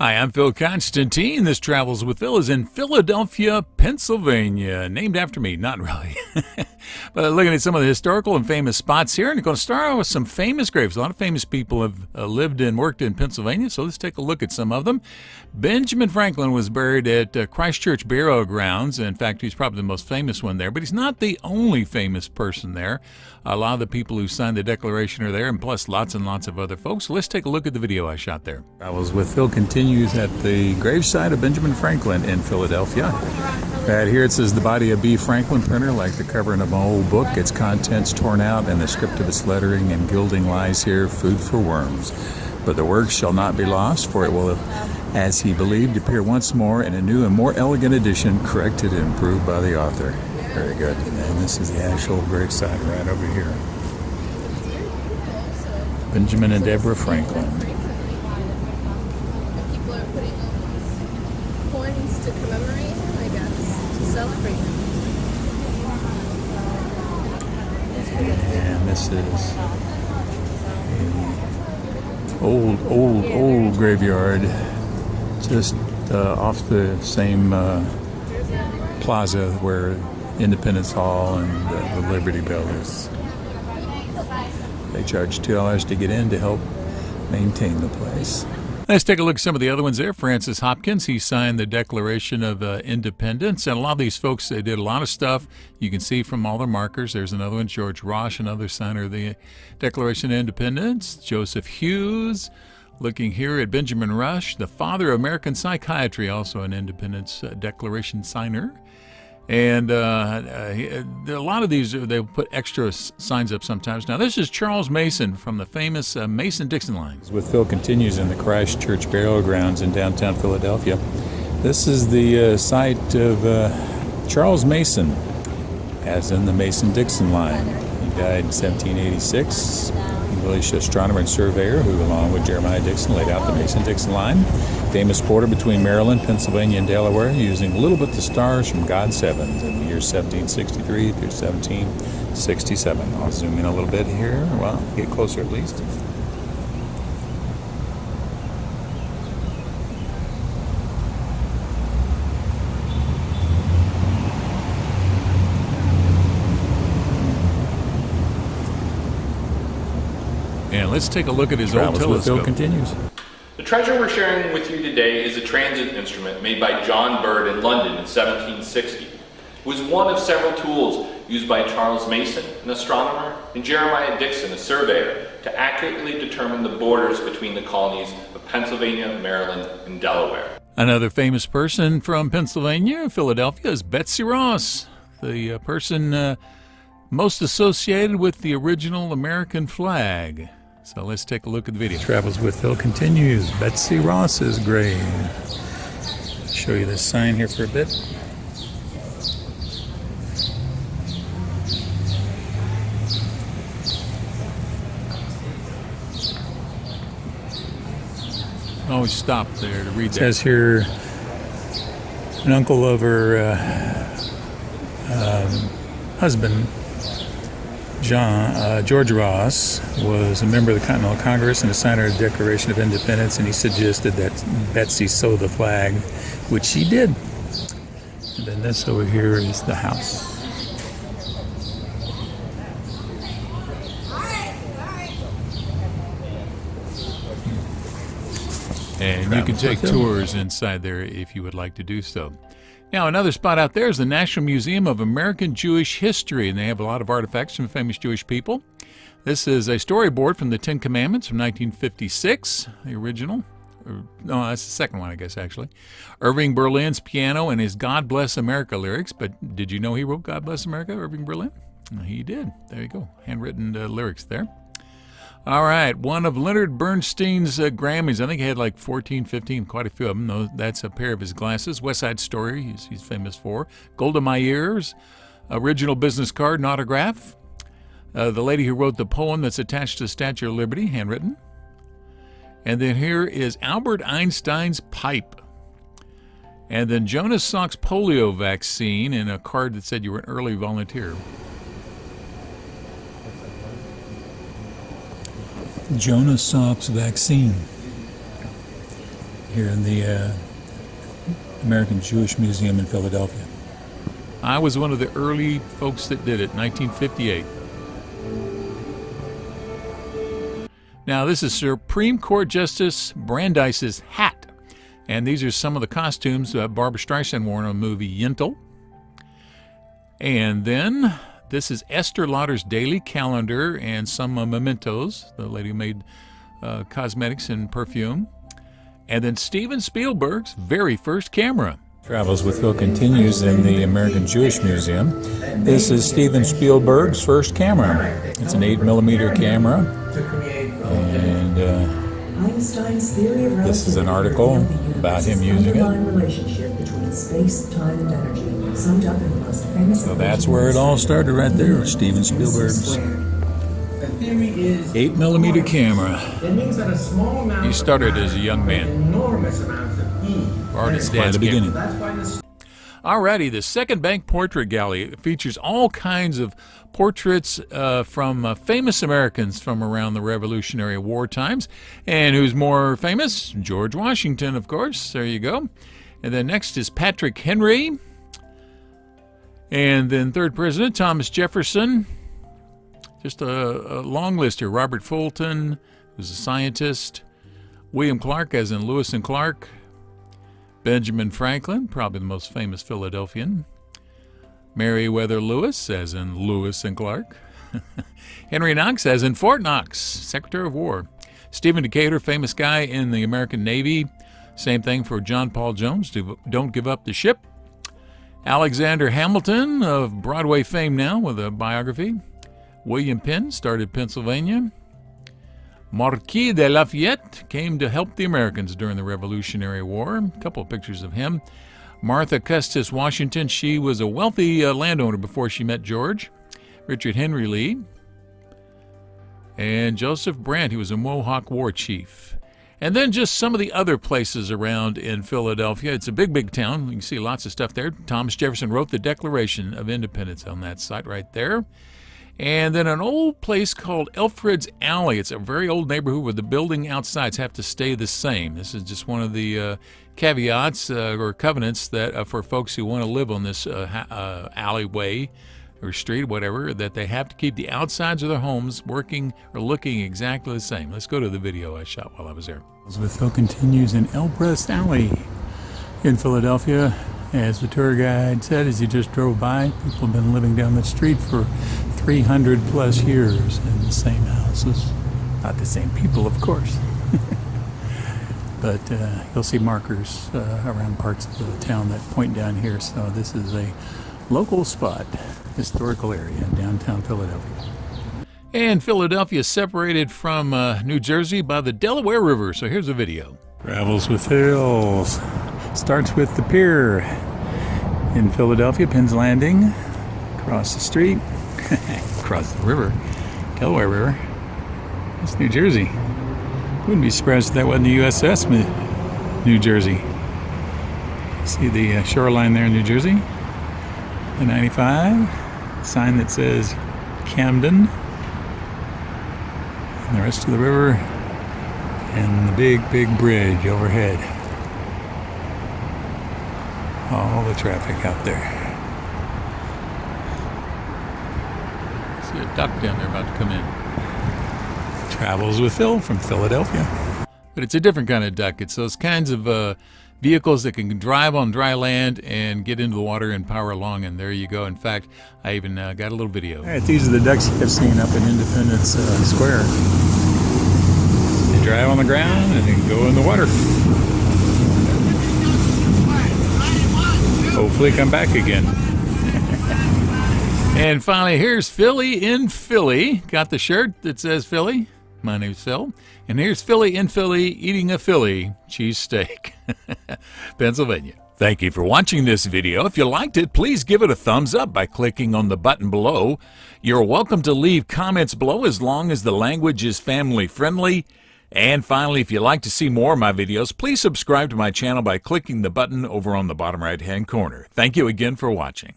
Hi, I'm Phil Constantine. This Travels with Phil is in Philadelphia, Pennsylvania. Named after me, not really. But looking at some of the historical and famous spots here, and I'm going to start out with some famous graves. A lot of famous people have lived and worked in Pennsylvania, so let's take a look at some of them. Benjamin Franklin was buried at Christ Church Burial Grounds. In fact, he's probably the most famous one there, but he's not the only famous person there. A lot of the people who signed the Declaration are there, and plus lots and lots of other folks. So let's take a look at the video I shot there. Travels with Phil continues at the gravesite of Benjamin Franklin in Philadelphia. Right here it says the body of B. Franklin printer, like the cover of an old book. Its contents torn out, and the script of its lettering and gilding lies here, food for worms. But the work shall not be lost, for it will, as he believed, appear once more in a new and more elegant edition, corrected and improved by the author. Very good. And this is the actual gravesite right over here. Benjamin and Deborah Franklin. People are putting coins to commemorate him, I guess, to celebrate him. And this is an old graveyard, just off the same plaza where Independence Hall and the Liberty Bell is. They charge $2 to get in to help maintain the place. Let's take a look at some of the other ones there. Francis Hopkins, he signed the Declaration of Independence. And a lot of these folks, they did a lot of stuff. You can see from all their markers. There's another one, George Roche, another signer of the Declaration of Independence. Joseph Hughes, looking here at Benjamin Rush, the father of American psychiatry, also an Independence Declaration signer. And a lot of these, they'll put extra signs up sometimes. Now, this is Charles Mason from the famous Mason-Dixon line. With Phil continues in the Christ Church Burial Grounds in downtown Philadelphia. This is the site of Charles Mason, as in the Mason-Dixon line. He died in 1786. English astronomer and surveyor who, along with Jeremiah Dixon, laid out the Mason-Dixon line. Famous border between Maryland, Pennsylvania, and Delaware, using a little bit the stars from God's heavens in the years 1763 through 1767. I'll zoom in a little bit here. Well, get closer at least. And let's take a look at his old telescope. Continues. The treasure we're sharing with you today is a transit instrument made by John Bird in London in 1760. It was one of several tools used by Charles Mason, an astronomer, and Jeremiah Dixon, a surveyor, to accurately determine the borders between the colonies of Pennsylvania, Maryland, and Delaware. Another famous person from Pennsylvania, Philadelphia, is Betsy Ross, the person most associated with the original American flag. So let's take a look at the video. Travels with Phil continues. Betsy Ross's grave. Show you this sign here for a bit. Always stop there to read that. It says here, an uncle of her husband, George Ross, was a member of the Continental Congress and a signer of the Declaration of Independence, and he suggested that Betsy sew the flag, which she did. And then this over here is the house. And you can take tours inside there if you would like to do so. Now, another spot out there is the National Museum of American Jewish History, and they have a lot of artifacts from famous Jewish people. This is a storyboard from the Ten Commandments from 1956, the original. No, that's the second one, I guess, actually. Irving Berlin's piano and his God Bless America lyrics. But did you know he wrote God Bless America, Irving Berlin? He did. There you go. Handwritten lyrics there. All right, one of Leonard Bernstein's Grammys. I think he had like 14, 15, quite a few of them. That's a pair of his glasses. West Side Story, he's famous for. Golda Meir's original business card and autograph. The lady who wrote the poem that's attached to the Statue of Liberty, handwritten. And then here is Albert Einstein's pipe. And then Jonas Salk's polio vaccine and a card that said you were an early volunteer. Jonas Salk's vaccine. here in the American Jewish Museum in Philadelphia. I was one of the early folks that did it, 1958. Now, this is Supreme Court Justice Brandeis's hat. And these are some of the costumes Barbra Streisand wore in a movie, Yentl. And then this is Esther Lauder's daily calendar and some mementos, the lady who made cosmetics and perfume. And then Steven Spielberg's very first camera. Travels with Phil continues in the American Jewish Museum. This is Steven Spielberg's first camera. It's an 8mm camera. And this is an article about him using it. So that's where it all started right there, Steven Spielberg's 8mm camera. He started as a young man. Or his dad's the beginning. Alrighty, the Second Bank Portrait Gallery features all kinds of portraits from famous Americans from around the Revolutionary War times. And who's more famous? George Washington, of course. There you go. And then next is Patrick Henry. And then third president, Thomas Jefferson. Just a long list here. Robert Fulton, who's a scientist. William Clark, as in Lewis and Clark. Benjamin Franklin, probably the most famous Philadelphian. Meriwether Lewis, as in Lewis and Clark. Henry Knox, as in Fort Knox, Secretary of War. Stephen Decatur, famous guy in the American Navy. Same thing for John Paul Jones, Don't Give Up the Ship. Alexander Hamilton, of Broadway fame now, with a biography. William Penn started Pennsylvania. Marquis de Lafayette came to help the Americans during the Revolutionary War. A couple of pictures of him. Martha Custis Washington, she was a wealthy landowner before she met George. Richard Henry Lee. And Joseph Brant, he was a Mohawk war chief. And then just some of the other places around in Philadelphia. It's a big, big town. You can see lots of stuff there. Thomas Jefferson wrote the Declaration of Independence on that site right there. And then an old place called Alfreds Alley. It's a very old neighborhood where the building outsides have to stay the same. This is just one of the caveats or covenants that for folks who want to live on this alleyway or street, whatever, that they have to keep the outsides of their homes working or looking exactly the same. Let's go to the video I shot while I was there. With Phil continues in Alfreds Alley in Philadelphia. As the tour guide said as he just drove by, people have been living down the street for 300 plus years in the same houses. Not the same people, of course. But you'll see markers around parts of the town that point down here. So this is a local spot, historical area in downtown Philadelphia. And Philadelphia is separated from New Jersey by the Delaware River. So here's a video. Travels with Hills. Starts with the pier in Philadelphia, Penn's Landing. Across the street. Across the river. Delaware River. That's New Jersey. Wouldn't be surprised if that wasn't the USS New Jersey. See the shoreline there in New Jersey? The 95. Sign that says Camden. And the rest of the river. And the big, big bridge overhead. All the traffic out there. See a duck down there about to come in. Travels with Phil from Philadelphia. But it's a different kind of duck. It's those kinds of vehicles that can drive on dry land and get into the water and power along, and there you go. In fact, I even got a little video. All right, these are the ducks I've seen up in Independence Square. They drive on the ground and then go in the water. Hopefully come back again. And finally, here's Philly in Philly. Got the shirt that says Philly. My name's Phil. And here's Philly in Philly eating a Philly cheesesteak. Pennsylvania. Thank you for watching this video. If you liked it, please give it a thumbs up by clicking on the button below. You're welcome to leave comments below as long as the language is family friendly. And finally, if you'd like to see more of my videos, please subscribe to my channel by clicking the button over on the bottom right-hand corner. Thank you again for watching.